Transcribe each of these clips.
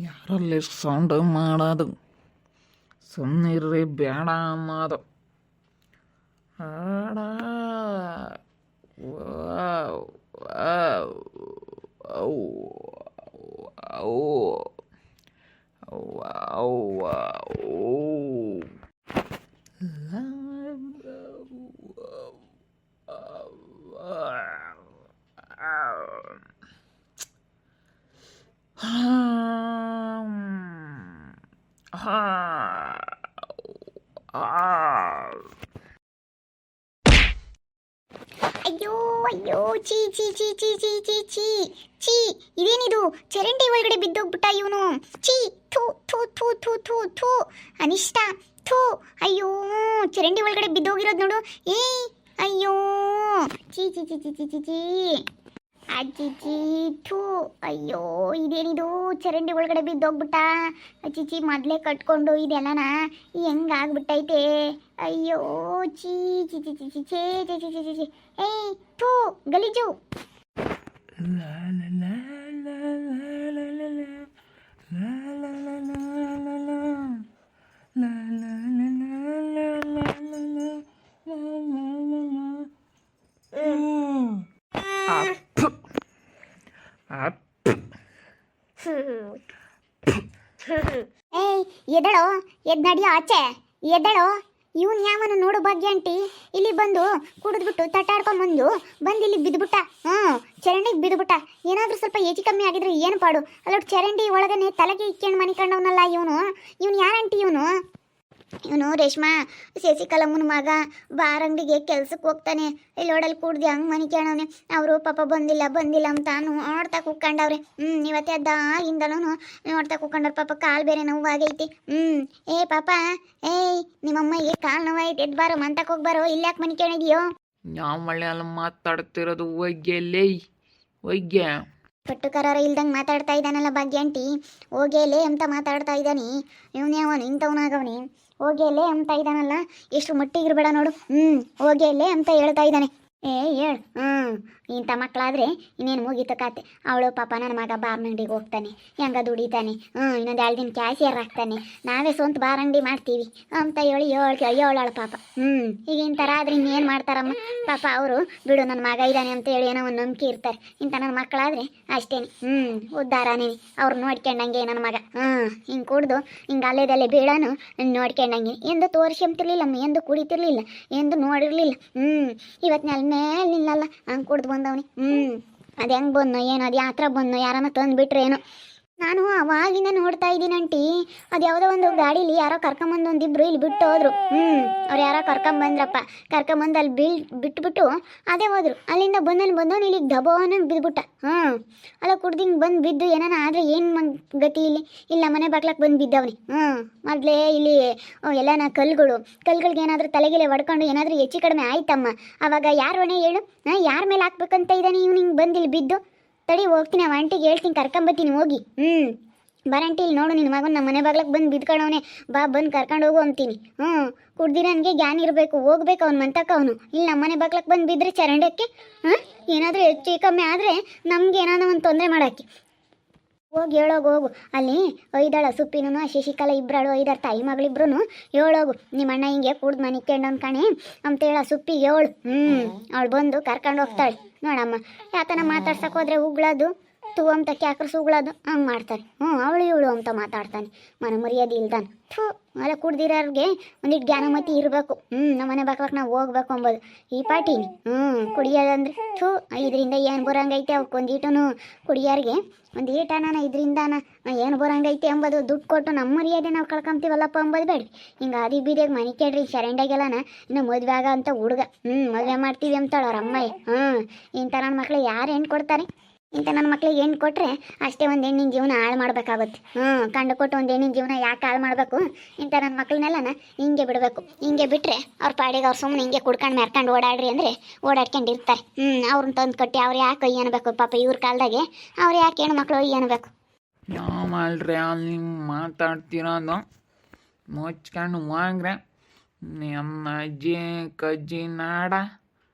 ಯಾರಲ್ಲಿ ಸೌಂಡ್ ಮಾಡೋದು ಸುಮ್ಮನಿರ್ರಿ ಬೇಡ ಅನ್ನೋದು ಹಾಡ ವಾವ್ ವಾವ್ ಔ ಔ ವಾವ್ ವಾವ್ ಅಯ್ಯೋ ಅಯ್ಯೋ ಚೀ ಚೀ ಚೀ ಚೀ ಚೀ ಚೀ ಚೀ ಚೀ ಇದೇನಿದು ಚರಂಡಿ ಒಳಗಡೆ ಬಿದ್ದೋಗ್ಬಿಟ್ಟ ಇವನು. ಚೀ ಥೂ ಥೂ ಥೂ ಥೂ ಥೂ ಥೂ ಅನಿಷ್ಟ ಥೂ. ಅಯ್ಯೋ ಚರಂಡಿ ಒಳಗಡೆ ಬಿದ್ದೋಗಿರೋದು ನೋಡು. ಏ ಅಯ್ಯೋ ಚೀ ಚೀ ಚೀ ಚೀ ಚೀ ಚೀ ಚೀ ಅಜ್ಜಿಜಿ ಥೂ. ಅಯ್ಯೋ ಇದೇನಿದು ಚರಂಡಿ ಒಳಗಡೆ ಬಿದ್ದೋಗ್ಬಿಟ್ಟ. ಅಜ್ಜಿಜಿ ಮೊದಲೇ ಕಟ್ಕೊಂಡು ಇದೆಲ್ಲನ ಹೆಂಗಾಗ್ಬಿಟ್ಟೈತೆ. ಅಯ್ಯೋ ಚೀ ಚಿ ಚಿ ಚಿ ಚಿ ಚೇ ಚಿ ಚಿ ಚಿ ಚಿ ಚಿ ಏಯ್ ಥೂ ಗಲೀಜು. ಏಯ್ ಎದಳೋ ಎದ್ ನಡಿಯೋ ಆಚೆ ಎದಳೋ. ಇವನ್ ಯಾವನು ನೋಡು ಭಾಗ್ಯ ಆಂಟಿ ಇಲ್ಲಿ ಬಂದು ಕುಡಿದ್ಬಿಟ್ಟು ತಟ್ಟಾಡ್ಕೊಂಬಂದು ಬಂದು ಇಲ್ಲಿ ಬಿದ್ದುಬಿಟ್ಟ. ಚರಂಡಿಗೆ ಬಿದ್ದುಬಿಟ್ಟ. ಏನಾದರೂ ಸ್ವಲ್ಪ ಹೆಚ್ಚು ಕಮ್ಮಿ ಆಗಿದ್ರೆ ಏನು ಪಾಡು. ಅಲ್ಲೊಟ್ಟು ಚರಂಡಿ ಒಳಗನೆ ತಲೆಗೆ ಇಕ್ಕೊಂಡು ಮನೆ ಕಂಡವನಲ್ಲ ಇವನು. ಯಾರಂಟಿ ಇವನು ರೇಷ್ಮಾ ಶಶಿಕಲಮ್ಮನ ಮಗ. ಬಾರಂಗಡಿಗೆ ಕೆಲ್ಸಕ್ಕೆ ಹೋಗ್ತಾನೆ. ಇಲ್ಲಿ ಓಡಲ್ಲಿ ಕೂಡ್ದು ಹಂಗೆ ಮನೆ ಕೇಳವನೆ. ಅವರು ಪಾಪ ಬಂದಿಲ್ಲ ಅಂತ ನೋಡ್ತಾ ಕೂತ್ಕೊಂಡವ್ರೆ. ಇವತ್ತೇ ಅದಾಗಿಂದಲೂ ನೋಡ್ತಾ ಕೂತ್ಕೊಂಡವ್ರು. ಪಾಪ ಕಾಲು ಬೇರೆ ನೋವಾಗೈತಿ. ಏ ಪಾಪ ಏಯ್ ನಿಮ್ಮಮ್ಮಗೆ ಕಾಲು ನೋವಾಗೈತಿ. ಎದ್ದು ಬಾರೋ ಮಂತಕ್ಕೆ ಹೋಗ್ಬಾರೋ. ಇಲ್ಲಿ ಯಾಕೆ ಮನೆ ಕೇಳಿದೆಯೋ. ಯಾವ ಮಳೆ ಅಲ್ಲ ಮಾತಾಡ್ತಿರೋದು ವೈಗ್ಯಲೇ ವೈಗ್ಯ. ಪಟ್ಟುಕರಾರ ಇಲ್ದಂಗೆ ಮಾತಾಡ್ತಾ ಇದ್ದಾನಲ್ಲ ಭಾಗ್ಯ ಆಂಟಿ. ಹೋಗೇಲೆ ಅಂತ ಮಾತಾಡ್ತಾ ಇದ್ದಾನೆ. ಇವನು ಇಂಥವನಾಗವನಿ. ಹೋಗೇಲೆ ಅಂತ ಇದ್ದಾನಲ್ಲ. ಎಷ್ಟು ಮಟ್ಟಿಗಿರ್ಬೇಡ ನೋಡು. ಹೋಗೇಲೆ ಅಂತ ಹೇಳ್ತಾ ಇದ್ದಾನೆ. ಹೇಳು. ಇಂಥ ಮಕ್ಕಳಾದರೆ ಇನ್ನೇನು ಮುಗೀತು ಕತೆ. ಅವಳು ಪಾಪ ನನ್ನ ಮಗ ಬಾರ್ನಂಗಡಿಗೆ ಹೋಗ್ತಾನೆ, ಹೆಂಗ ದುಡಿತಾನೆ. ಇನ್ನೊಂದು 2 ದಿನ ಕ್ಯಾಶಿಯರ್ ಆಗ್ತಾನೆ. ನಾವೇ ಸ್ವಂತ ಬಾರಂಗಡಿ ಮಾಡ್ತೀವಿ ಅಂತ ಹೇಳಿ ಹೇಳಾಳು ಪಾಪ. ಈಗ ಇಂಥರ ಆದ್ರೆ ಇನ್ನೇನು ಮಾಡ್ತಾರಮ್ಮ ಪಾಪ. ಅವರು ಬಿಡು ನನ್ನ ಮಗ ಇದ್ದಾನೆ ಅಂತ ಹೇಳಿ ಏನೋ ಒಂದು ನಂಬಿಕೆ ಇರ್ತಾರೆ. ಇಂಥ ನನ್ನ ಮಕ್ಕಳಾದರೆ ಅಷ್ಟೇನೆ. ಉದ್ಧಾರನೇ ಅವ್ರು ನೋಡ್ಕೊಂಡಂಗೆ ನನ್ನ ಮಗ. ಹಿಂಗೆ ಕುಡ್ದು ಹಿಂಗೆ ಅಲ್ಲೇದಲ್ಲೇ ಬೀಳಾನು ನೋಡ್ಕೊಂಡಂಗೆ. ಎಂದು ತೋರಿಸ್ಕೊಂತಿರ್ಲಿಲ್ಲಮ್ಮ, ಎಂದು ಕುಡಿತಿರ್ಲಿಲ್ಲ, ಎಂದು ನೋಡಿರ್ಲಿಲ್ಲ. ಇವತ್ತು ನೆಲ ಮೇಲೆ ನಿಲ್ಲಲ್ಲ ಹಂಗೆ ಕುಡ್ದು ಬಂದವನಿ. ಅದು ಹೆಂಗೆ ಬಂದೋ ಏನೋ, ಅದು ಯಾತ್ರ ಬಂದೋ, ಯಾರನ್ನ ತಂದುಬಿಟ್ರೆ ಏನೋ. ನಾನು ಅವಾಗಿಂದ ನೋಡ್ತಾ ಇದ್ದೀನಿ ಆಂಟಿ. ಅದು ಯಾವುದೋ ಒಂದು ಗಾಡೀಲಿ ಯಾರೋ ಕರ್ಕೊಂಬಂದು ಒಂದಿಬ್ರು ಇಲ್ಲಿ ಬಿಟ್ಟು ಹೋದ್ರು. ಅವ್ರು ಯಾರೋ ಕರ್ಕೊಂಬಂದ್ರಪ್ಪ. ಕರ್ಕೊಂಬಂದು ಅಲ್ಲಿ ಬಿಟ್ಬಿಟ್ಟು ಅದೇ ಹೋದ್ರು. ಅಲ್ಲಿಂದ ಬಂದವನು ಇಲ್ಲಿಗೆ ದಬೋನ ಬಿದ್ದುಬಿಟ್ಟ. ಅಲ್ಲ ಕುಡ್ದಿಂಗೆ ಬಂದು ಬಿದ್ದು ಏನಾನ ಆದರೆ ಏನು ಗತಿ ಇಲ್ಲಿ. ಇಲ್ಲ ಮನೆ ಬಾಗ್ಲಕ್ಕೆ ಬಂದು ಬಿದ್ದವನಿ. ಮೊದಲೇ ಇಲ್ಲಿ ಎಲ್ಲನ ಕಲ್ಗಳಿಗೆ ಏನಾದರೂ ತಲೆಗಿಲೆ ಹೊಡ್ಕೊಂಡು ಏನಾದರೂ ಹೆಚ್ಚು ಕಡಿಮೆ ಆಯ್ತಮ್ಮ. ಆವಾಗ ಯಾರು ಹೊಣೆ ಹೇಳು. ಯಾರ ಮೇಲೆ ಹಾಕ್ಬೇಕಂತ ಇದ್ದಾನೆ ಇವನು ಹಿಂಗೆ ಬಂದು ಇಲ್ಲಿ ಬಿದ್ದು. ತಡಿ ಹೋಗ್ತೀನಿ, ಅವ ಆಂಟಿಗೆ ಹೇಳ್ತೀನಿ, ಕರ್ಕೊಂಬತ್ತೀನಿ ಹೋಗಿ. ಬರಂಟಿ ಇಲ್ಲಿ ನೋಡು ನಿನ್ನ ಮಗನ ನಮ್ಮ ಮನೆ ಬಾಗ್ಲಕ್ಕೆ ಬಂದು ಬಿದ್ಕೊಂಡವನೆ. ಬಾ ಬಂದು ಕರ್ಕೊಂಡು ಹೋಗು ಅಂತೀನಿ. ಕುಡ್ದಿರೋನ್ಗೆ ಜ್ಞಾನ ಇರಬೇಕು, ಹೋಗ್ಬೇಕು ಅವ್ನು ಮಂತಕ್ಕ. ಅವನು ಇಲ್ಲಿ ನಮ್ಮ ಮನೆ ಬಾಗ್ಲಕ್ಕೆ ಬಂದು ಬಿದ್ದರೆ ಚರಂಡಕ್ಕೆ ಏನಾದರೂ ಹೆಚ್ಚು ಕಮ್ಮಿ ಆದರೆ ನಮ್ಗೆ ಏನಾದರೂ ಒಂದು ತೊಂದರೆ ಮಾಡಾಕಿ. ಹೋಗಿ ಹೇಳೋಗು. ಅಲ್ಲಿ ಒಯ್ದಾಳ ಸುಪ್ಪಿನೂ ಶಶಿಕಲಾ ಇಬ್ಬರಾಳು ಒಯ್ದಾರ, ತಾಯಿ ಮಗಳಿಬ್ರು. ಹೇಳೋಗು ನಿಮ್ಮ ಅಣ್ಣ ಹಿಂಗೆ ಕುಡ್ದು ಮನೆ ಕೇಳೋನ್ ಕಣೆ ಅಂತ ಹೇಳ ಸುಪ್ಪಿಗೆ ಹೇಳು. ಅವಳು ಬಂದು ಕರ್ಕೊಂಡು ಹೋಗ್ತಾಳೆ. ನೋಡಮ್ಮ ಯಾತನ ಮಾತಾಡ್ಸಕ್ಕೆ ಹೋದ್ರೆ ಉಗ್ಳೋದು, ತೂ ಅಂತ ಕ್ಯಾಕ್ರಸ್ ಉಗ್ಳೋದು ಹಂಗೆ ಮಾಡ್ತಾರೆ. ಅವಳು ಇವಳು ಅಂತ ಮಾತಾಡ್ತಾನೆ. ಮರ್ಯಾದೆ ಇಲ್ದಾನೆ. ಅಲ್ಲ ಕುಡ್ದಿರೋರ್ಗೆ ಒಂದಿಟ್ಟು ಜ್ಞಾನಮತಿ ಇರಬೇಕು. ನಮ್ಮ ಮನೆ ಬಾಕ್ಲಕ್ಕೆ ನಾವು ಹೋಗ್ಬೇಕು ಅಂಬೋದು ಈ ಪಾಟಿನಿ. ಕುಡಿಯೋದಂದ್ರೆ ಇದರಿಂದ ಏನು ಬರೋಂಗೈತೆ ಅವಕ್ಕೊಂದೀಟು ಕುಡಿಯೋರಿಗೆ ಒಂದು ಈಟನ ಇದರಿಂದಾನ ಏನು ಬರೋಂಗೈತೆ ಎಂಬುದು ದುಡ್ಡು ಕೊಟ್ಟು ನಮ್ಮ ಮರ್ಯಾದೆ ನಾವು ಕಳ್ಕೊಂತೀವಲ್ಲಪ್ಪ ಅಂಬೋದು ಬೇಡ. ಹಿಂಗೆ ಆದಿ ಬೀದಿಯಾಗ ಮನೆ ಕೇಳ್ರಿ ಚರಂಡಾಗೆಲ್ಲನ ಇನ್ನು ಮದುವೆ ಆಗ ಅಂತ ಹುಡುಗ ಮದುವೆ ಮಾಡ್ತೀವಿ ಅಂತಾಳ ಅವ್ರ ಅಮ್ಮಯ್ಯ. ಇಂಥ ನನ್ನ ಮಕ್ಳಿಗೆ ಯಾರು ಹೆಣ್ಣು ಕೊಡ್ತಾರೆ? ಇಂಥ ನನ್ನ ಮಕ್ಳಿಗೆ ಹೆಣ್ಣು ಕೊಟ್ಟರೆ ಅಷ್ಟೇ ಒಂದು ಹೆಣ್ಣಿನ ಜೀವನ ಹಾಳು ಮಾಡಬೇಕಾಗುತ್ತೆ. ಕಂಡು ಕೊಟ್ಟು ಒಂದು ಹೆಣ್ಣಿನ ಜೀವನ ಯಾಕೆ ಹಾಳು ಮಾಡಬೇಕು? ಇಂಥ ನನ್ನ ಮಕ್ಳನ್ನೆಲ್ಲನ ಹಿಂಗೆ ಬಿಡಬೇಕು. ಹಿಂಗೆ ಬಿಟ್ಟರೆ ಅವ್ರ ಪಾಡಿಗೆ ಅವ್ರು ಸುಮ್ಮನೆ ಹಿಂಗೆ ಕುಡ್ಕೊಂಡು ಮೆರ್ಕೊಂಡು ಓಡಾಡ್ರಿ ಅಂದರೆ ಓಡಾಡ್ಕೊಂಡಿರ್ತಾರೆ. ಅವ್ರನ್ನ ತಂದು ಕಟ್ಟಿ ಅವ್ರು ಯಾಕೆ ಒಯ್ಯ ಅನ್ಬೇಕು ಪಾಪ. ಇವ್ರ ಕಾಲದಾಗೆ ಅವ್ರು ಯಾಕೆ ಹೆಣ್ಣು ಮಕ್ಳು ಒಯ್ಯ ಅನ್ಬೇಕು? ಯಾವ ಮಾಡ್ರಿ ಅಲ್ಲಿ ಮಾತಾಡ್ತಿರೋದು ಮುಚ್ಕೊಂಡು ಹೋಗ್ರೆ ನಮ್ಮ ಅಜ್ಜಿ ಕಜ್ಜಿ ನಾಡ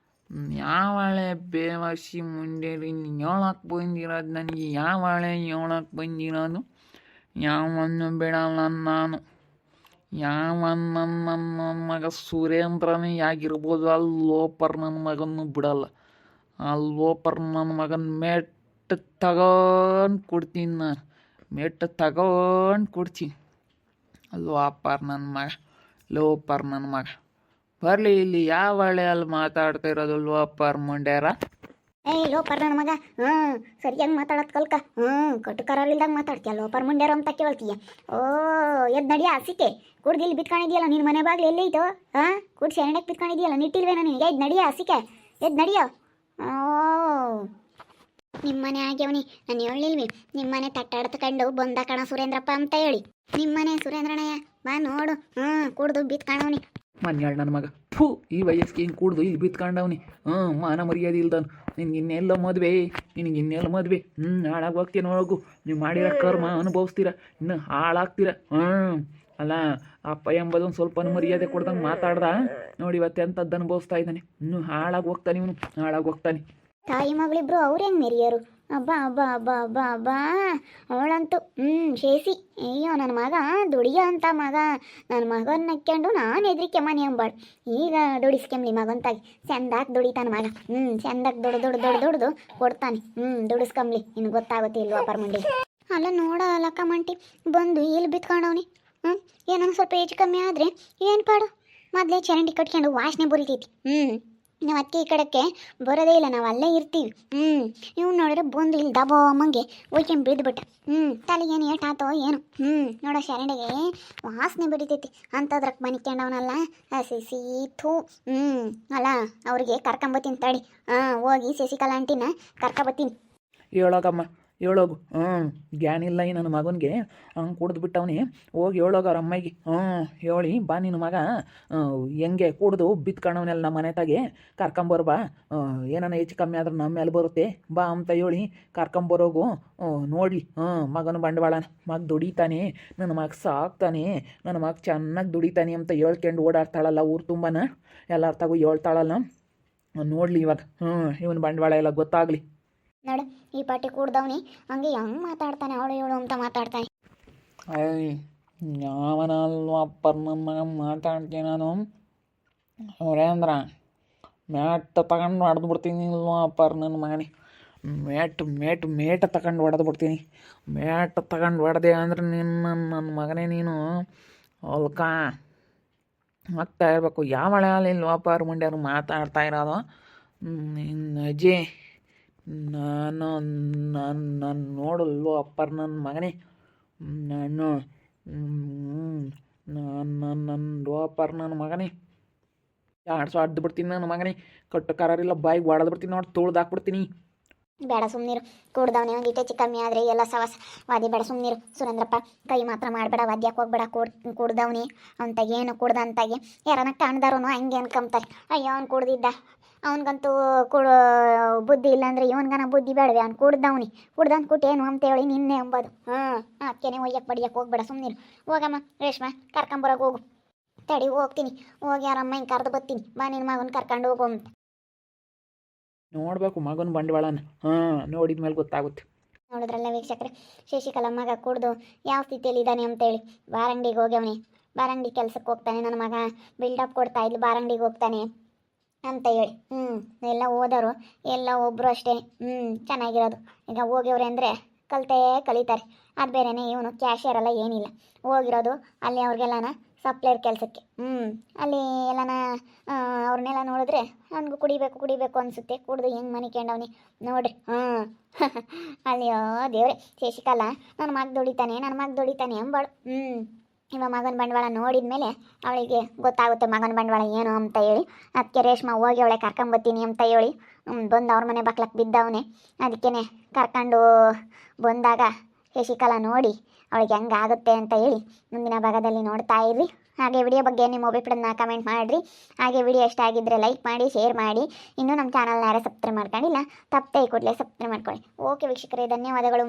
ಯಾವಳೆ ಬೇವರ್ಸಿ ಮುಂಡೇರಿ ಹೇಳಕ್ಕೆ ಬಂದಿರೋದು ನನಗೆ. ಯಾವಳೆ ಹೇಳಕ್ಕೆ ಬಂದಿರೋದು ಯಾವನ್ನು ಬಿಡಲ್ಲ ನಾನು. ಯಾವನ್ನ ನನ್ನ ಮಗ ಸುರೇಂದ್ರನೇ ಆಗಿರ್ಬೋದು, ಆ ಲೋಪರ್ ನನ್ನ ಮಗನ್ನು ಬಿಡಲ್ಲ. ಆ ಲೋಪರ್ ನನ್ನ ಮಗನ ಮೆಟ್ಟು ತಗೊಂಡು ಕೊಡ್ತೀನಿ ನಾನು. ಮೆಟ್ಟು ತಗೊಂಡು ಕೊಡ್ತೀನಿ. ಲೋಪರ್ ನನ್ನ ಮಗ, ಲೋಪರ್ ನನ್ನ ಮಗ ಬರಲಿ ಇಲ್ಲಿ. ಯಾವ ಹಳ್ಳಿಯಲ್ಲಿ ಮಾತಾಡ್ತಾ ಇರೋದು ಲೋಪರ್ ಮುಂಡ್ಯಾರ? ಏಯ್ ಲೋಪರ್ ನನ್ನ ಮಗ, ಸರಿಯಾಗಿ ಮಾತಾಡೋದು ಕಲ್ಕ. ಕಟ್ಟುಕರಲ್ಲಿಲ್ದಾಗ ಮಾತಾಡ್ತೀಯ, ಲೋಪರ್ ಮುಂಡ್ಯಾರ ಅಂತ ಕೇಳ್ತೀಯ. ಓ ಎದ್ದು ನಡಿಯ ಹಸಿಕೆ ಕುಡ್ದು ಇಲ್ಲಿ ಬಿತ್ಕೊಂಡಿದ್ಯಲ್ಲ, ನಿನ್ನ ಮನೆ ಬಾಗ್ಲು ಎಲ್ಲೇ ಇತ್ತು? ಕುಡ್ದು ಶರಣಕ್ಕೆ ಬಿತ್ಕೊಂಡಿದ್ಯಲ್ಲ, ನಿಟ್ಟಿಲ್ವೇನೋ ನಿನಗೆ? ಎದ್ದು ನಡಿಯ ಹಸಿಕೆ, ಎದ್ದು ನಡಿಯೋ. ಓ ನಿಮ್ಮನೆ ಆಗ್ಯವನಿ, ನಾನು ಹೇಳಿಲ್ವಿ ನಿಮ್ಮನೆ ತಟ್ಟಾಡ್ತಕೊಂಡು ಬಂದ ಕಣ ಸುರೇಂದ್ರಪ್ಪ ಅಂತ ಹೇಳಿ. ನಿಮ್ಮನೆ ಸುರೇಂದ್ರಣ್ಣಯ್ಯ ಬಾ ನೋಡು, ಕುಡ್ದು ಬಿತ್ಕೊಂಡವನಿ. ಮನ್ಯಾಳ ನನ್ನ ಮಗ, ಫು ಈ ವಯಸ್ಸಿಗೆ ಹಿಂಗೆ ಕುಡ್ದು ಇಲ್ಲಿ ಬಿತ್ಕೊಂಡವನಿ. ಮಾನ ಮರ್ಯಾದೆ ಇಲ್ದನು. ನಿನಗಿನ್ನೆಲ್ಲ ಮದುವೆ, ನಿನಗಿನ್ನೆಲ್ಲ ಮದುವೆ. ಹಾಳಾಗಿ ಹೋಗ್ತೀಯ ಹೋಗು. ನೀವು ಮಾಡಿರೋ ಕರ್ಮ ಅನುಭವಿಸ್ತೀರ, ಇನ್ನು ಹಾಳಾಗ್ತೀರ. ಅಲ್ಲ ಅಪ್ಪ ಎಂಬುದೊಂದು ಸ್ವಲ್ಪ ಮರ್ಯಾದೆ ಕೊಡ್ದಂಗೆ ಮಾತಾಡ್ದ ನೋಡಿ, ಇವತ್ತು ಎಂಥದ್ದು ಅನುಭವಿಸ್ತಾ ಇದ್ದಾನೆ. ಇನ್ನೂ ಹಾಳಾಗಿ ಹೋಗ್ತಾನೆ ಇವನು, ಹಾಳಾಗಿ ಹೋಗ್ತಾನೆ. ತಾಯಿ ಮಗಳಿಬ್ರು ಅವ್ರು ಹೆಂಗೆ ಮೆರಿಯರು? ಅಬ್ಬಾ ಅಬ್ಬಾ ಅಬ್ಬಾ ಅಬ್ಬಾ ಅಬ್ಬಾ, ಅವಳಂತೂ ಶೇಸಿ. ಅಯ್ಯೋ ನನ್ನ ಮಗ ದುಡಿಯೋ ಅಂತ ಮಗ, ನನ್ನ ಮಗನ ನಕ್ಕೊಂಡು ನಾನು ಎದ್ರಿಕೆ ಮನೆ ಅಂಬಾಳು. ಈಗ ದುಡಿಸ್ಕೆಮ್ಲಿ ಮಗಂತಾಗಿ ಚಂದಾಗಿ ದುಡಿತಾನ ಮಗ. ಚಂದಾಗಿ ದುಡ್ದು ಕೊಡ್ತಾನೆ. ದುಡಿಸ್ಕೊಂಬ್ಲಿ, ಇನ್ನು ಗೊತ್ತಾಗುತ್ತೆ ಇಲ್ವಾ ಪರ್ಮಂಡಿ. ಅಲ್ಲ ನೋಡ ಲಕ್ಕ ಮಂಟಿ ಬಂದು ಇಲ್ಲಿ ಬಿತ್ಕೊಂಡವನಿ. ಏನೋ ಸ್ವಲ್ಪ ಹೆಚ್ಚು ಕಮ್ಮಿ ಆದರೆ ಏನು ಪಾಡು, ಮೊದಲೇ ಚರಂಡಿ ಕಟ್ಕೊಂಡು ವಾಸನೆ ಬರಿತೈತಿ. ನಾವು ಅದಕ್ಕೆ ಈ ಕಡೆಕ್ಕೆ ಬರೋದೇ ಇಲ್ಲ, ನಾವು ಅಲ್ಲೇ ಇರ್ತೀವಿ. ಇವ್ನು ನೋಡಿದ್ರೆ ಬಂದು ಇಲ್ಲಿ ದಬೋ ಅಮ್ಮಂಗೆ ಒಯ್ಕೊಂಡು ಬಿದ್ದುಬಿಟ್ಟ. ತಲೆಗೇನು ಏಟಾತೋ ಏನು. ನೋಡೋ ಶರಣೆಗೆ ವಾಸನೆ ಬಡಿತೈತಿ ಅಂಥದ್ರಕ್ಕೆ ಮನಿಕೊಂಡವನಲ್ಲ ಸೀಥೂ. ಅಲ್ಲ ಅವ್ರಿಗೆ ಕರ್ಕೊಂಬತ್ತೀನಿ ತಡಿ. ಹೋಗಿ ಶಶಿಕಲಾ ಆಂಟಿನ ಕರ್ಕೊಬತ್ತೀನಿ. ಹೇಳೋಗಮ್ಮ ಹೇಳೋಗು. ಜ್ಞಾನ ಇಲ್ಲ ಈ ನನ್ನ ಮಗನಿಗೆ, ಹಂಗೆ ಕುಡ್ದು ಬಿಟ್ಟವನಿ. ಹೋಗಿ ಹೇಳೋಗ ಅವ್ರ ಅಮ್ಮಗೆ. ಹೇಳಿ ಬಾ ನಿನ್ನ ಮಗ ಹೆಂಗೆ ಕುಡ್ದು ಬಿತ್ಕೊಂಡವನೆಲ್ಲ ನಮ್ಮ ಮನೆ ತಾಗೆ ಕರ್ಕೊಂಬರ್ಬಾ. ಏನಾನ ಹೆಚ್ಚು ಕಮ್ಮಿ ಆದ್ರೆ ನಮ್ಮ ಮೇಲೆ ಬರುತ್ತೆ ಬಾ ಅಂತ ಹೇಳಿ ಕರ್ಕೊಂಬರೋಗು. ನೋಡಲಿ ಮಗನ ಬಂಡವಾಳನ. ಮಗ ದುಡಿತಾನೆ, ನನ್ನ ಮಗ ಸಾಕ್ತಾನೆ, ನನ್ನ ಮಗ ಚೆನ್ನಾಗಿ ದುಡಿತಾನೆ ಅಂತ ಹೇಳ್ಕೊಂಡು ಓಡಾಡ್ತಾಳಲ್ಲ ಊರು ತುಂಬನ, ಎಲ್ಲರ ತಾಗೂ ಹೇಳ್ತಾಳಲ್ಲ. ನೋಡಲಿ ಇವಾಗ ಇವನ ಬಂಡವಾಳ ಎಲ್ಲ ಗೊತ್ತಾಗಲಿ. ನೋಡು ಈ ಪಾಟಿ ಕೂಡ್ದವನಿ ಹಂಗೆ ಹೆಂಗೆ ಮಾತಾಡ್ತಾನೆ, ಅವಳು ಇವಳು ಅಂತ ಮಾತಾಡ್ತಾನೆ. ಯಾವನಲ್ವಪ್ಪ ನನ್ನ ಮಗ ಮಾತಾಡ್ತೀನಿ ನಾನು. ಸುರೇಂದ್ರ ಮ್ಯಾಟ್ ತಗೊಂಡು ಹೊಡೆದು ಬಿಡ್ತೀನಿ ಇಲ್ವಪ್ಪ ನನ್ನ ಮಗನಿ. ಮೇಟ್ ತಗೊಂಡು ಹೊಡೆದು ಬಿಡ್ತೀನಿ. ಮ್ಯಾಟ್ ತಗೊಂಡು ಹೊಡೆದೆ ಅಂದ್ರೆ ನನ್ನ ಮಗನೇ ನೀನು ಹೊಲ್ಕ ಆಗ್ತಾ ಇರಬೇಕು. ಯಾವ ಹಳೆಯಲ್ಲಿ ಇಲ್ವಪ್ಪ ಮುಂಡ್ಯಾರು ಮಾತಾಡ್ತಾ ಇರೋದು. ನಿನ್ನ ಅಜ್ಜಿ ನಾನು ನೋಡಲ್ವೋ ಅಪ್ಪರ್ ನನ್ನ ಮಗನೇ. ನನ್ನ ಅಪ್ಪರ್ ನನ್ನ ಮಗನೇ ಅಡ್ದು ಬಿಡ್ತೀನಿ ನನ್ನ ಮಗನೇ. ಕಟ್ಟು ಕರಾರಿಲ್ಲ ಬಾಯಿಗೆ ಹೊಡೆದು ಬಿಡ್ತೀನಿ ನೋಡಿ, ತುಳ್ದಾಕ್ಬಿಡ್ತೀನಿ. ಬೇಡ ಸುಮ್ಮನಿರು, ಕೂಡ್ದವನೇ ಒಂದು ಹೆಚ್ಚು ಕಮ್ಮಿ ಆದರೆ ಎಲ್ಲ ಸವಾಸ ವಾದಿ. ಬೇಡ ಸುಮ್ಮನಿರು ಸುರೇಂದ್ರಪ್ಪ, ಕೈ ಮಾತ್ರ ಮಾಡಬೇಡ, ವಾದ್ಯಕ್ಕೆ ಹೋಗ್ಬೇಡ. ಕೂಡ್ದವನಿ ಅಂತಾಗೆ ಏನು ಕುಡ್ದ ಅಂತಾಗೆ ಯಾರನ್ನ ಕಾಣ್ದಾರು ಹಂಗೆ ಅನ್ಕೊಂತಾರೆ. ಅಯ್ಯೋ ಅವ್ನು ಕುಡ್ದಿದ್ದ, ಅವನಿಗಂತೂ ಬುದ್ಧಿ ಇಲ್ಲಾಂದ್ರೆ ಇವನ್ಗನ ಬುದ್ಧಿ ಬೇಡವೆ. ಅವ್ನು ಕುಡ್ದವನಿ ಕುಡ್ದಂತ ಕುಟ್ಟು ಏನು ಅಂತೇಳಿ ನಿನ್ನೆ ಅಂಬೋದು. ಅದಕ್ಕೇನೆ ಒಯ್ಯಕ್ಕೆ ಬಡಿಯಕ್ಕೆ ಹೋಗ್ಬೇಡ ಸುಮ್ಮನಿರು. ಹೋಗಮ್ಮ ರೇಷ್ಮಾ, ಕರ್ಕೊಂಬರೋಕೆ ಹೋಗು. ತಡಿ ಹೋಗ್ತೀನಿ, ಹೋಗಿ ಯಾರಮ್ಮ ಹಿಂಗೆ ಕರೆದು ಬರ್ತೀನಿ. ಬಾ ನಿನ್ನ ಮಗನ ಕರ್ಕೊಂಡು ಹೋಗು ಅಂತ. ನೋಡಬೇಕು ಮಗನ ಬಂಡವಾಳನ. ನೋಡಿದ ಮೇಲೆ ಗೊತ್ತಾಗುತ್ತೆ. ನೋಡಿದ್ರಲ್ಲ ವೀಕ್ಷಕರೇ, ಶಶಿಕಲಾ ಮಗ ಕುಡ್ದು ಯಾವ ಸ್ಥಿತಿಯಲ್ಲಿ ಇದ್ದಾನೆ ಅಂತೇಳಿ. ಬಾರಂಗಡಿಗೆ ಹೋಗ್ಯವನಿ, ಬಾರಂಗಡಿ ಕೆಲ್ಸಕ್ಕೆ ಹೋಗ್ತಾನೆ ನನ್ನ ಮಗ. ಬಿಲ್ಡಪ್ ಕೊಡ್ತಾ ಇದ್ಲು, ಬಾರಂಗಡಿಗೆ ಹೋಗ್ತಾನೆ ಅಂತ ಹೇಳಿ. ಎಲ್ಲ ಓದೋರು ಎಲ್ಲ ಒಬ್ಬರು ಅಷ್ಟೇ ಚೆನ್ನಾಗಿರೋದು. ಈಗ ಹೋಗ್ಯವ್ರೆ ಅಂದರೆ ಕಲಿತೇ ಕಲಿತಾರೆ. ಅದು ಬೇರೆಯೇ, ಇವನು ಕ್ಯಾಶಿಯರ್ ಎಲ್ಲ ಏನಿಲ್ಲ, ಹೋಗಿರೋದು ಅಲ್ಲಿ ಅವ್ರಿಗೆಲ್ಲನ ಸಪ್ಲೈರ್ ಕೆಲಸಕ್ಕೆ. ಅಲ್ಲಿ ಎಲ್ಲನ ಅವ್ರನ್ನೆಲ್ಲ ನೋಡಿದ್ರೆ ನನಗೂ ಕುಡಿಬೇಕು ಅನಿಸುತ್ತೆ. ಕುಡಿದು ಹೆಂಗೆ ಮನಿಕೊಂಡವನಿ ನೋಡ್ರಿ. ಅಲ್ಲಿಯೋ ದೇವ್ರೆ, ಶಶಿಕಲಾ ನನ್ನ ಮಗ ದುಡಿತಾನೆ ಅಂಬಾಳು. ಇವ ಮಗನ ಬಂಡವಾಳ ನೋಡಿದ ಮೇಲೆ ಅವಳಿಗೆ ಗೊತ್ತಾಗುತ್ತೆ ಮಗನ ಬಂಡವಾಳ ಏನು ಅಂತ ಹೇಳಿ. ಅದಕ್ಕೆ ರೇಷ್ಮಾ ಹೋಗಿ ಅವಳೆ ಕರ್ಕೊಂಬತ್ತೀನಿ ಅಂತ ಹೇಳಿ ಬಂದು ಅವ್ರ ಮನೆ ಬಾಕ್ಲಕ್ಕೆ ಬಿದ್ದವನೇ. ಅದಕ್ಕೇ ಕರ್ಕೊಂಡು ಬಂದಾಗ ಶಶಿಕಲಾ ನೋಡಿ ಅವಳಿಗೆ ಹೆಂಗಾಗುತ್ತೆ ಅಂತ ಹೇಳಿ ಮುಂದಿನ ಭಾಗದಲ್ಲಿ ನೋಡ್ತಾ ಇರ್ರಿ. ಹಾಗೆ ವಿಡಿಯೋ ಬಗ್ಗೆ ನಿಮ್ಮ ಅಭಿಪ್ರಾಯನ ಕಮೆಂಟ್ ಮಾಡಿರಿ. ಹಾಗೆ ವಿಡಿಯೋ ಇಷ್ಟ ಆಗಿದ್ದರೆ ಲೈಕ್ ಮಾಡಿ, ಶೇರ್ ಮಾಡಿ. ಇನ್ನೂ ನಮ್ಮ ಚಾನಲ್ನ ಯಾರೇ ಸಬ್ಸ್ಕ್ರೈಬ್ ಮಾಡ್ಕೊಂಡಿಲ್ಲ ತಪ್ಪದೆ ಕೂಡಲೇ ಸಬ್ಸ್ಕ್ರೈಬ್ ಮಾಡ್ಕೊಳ್ಳಿ. ಓಕೆ ವೀಕ್ಷಕರೇ, ಧನ್ಯವಾದಗಳು.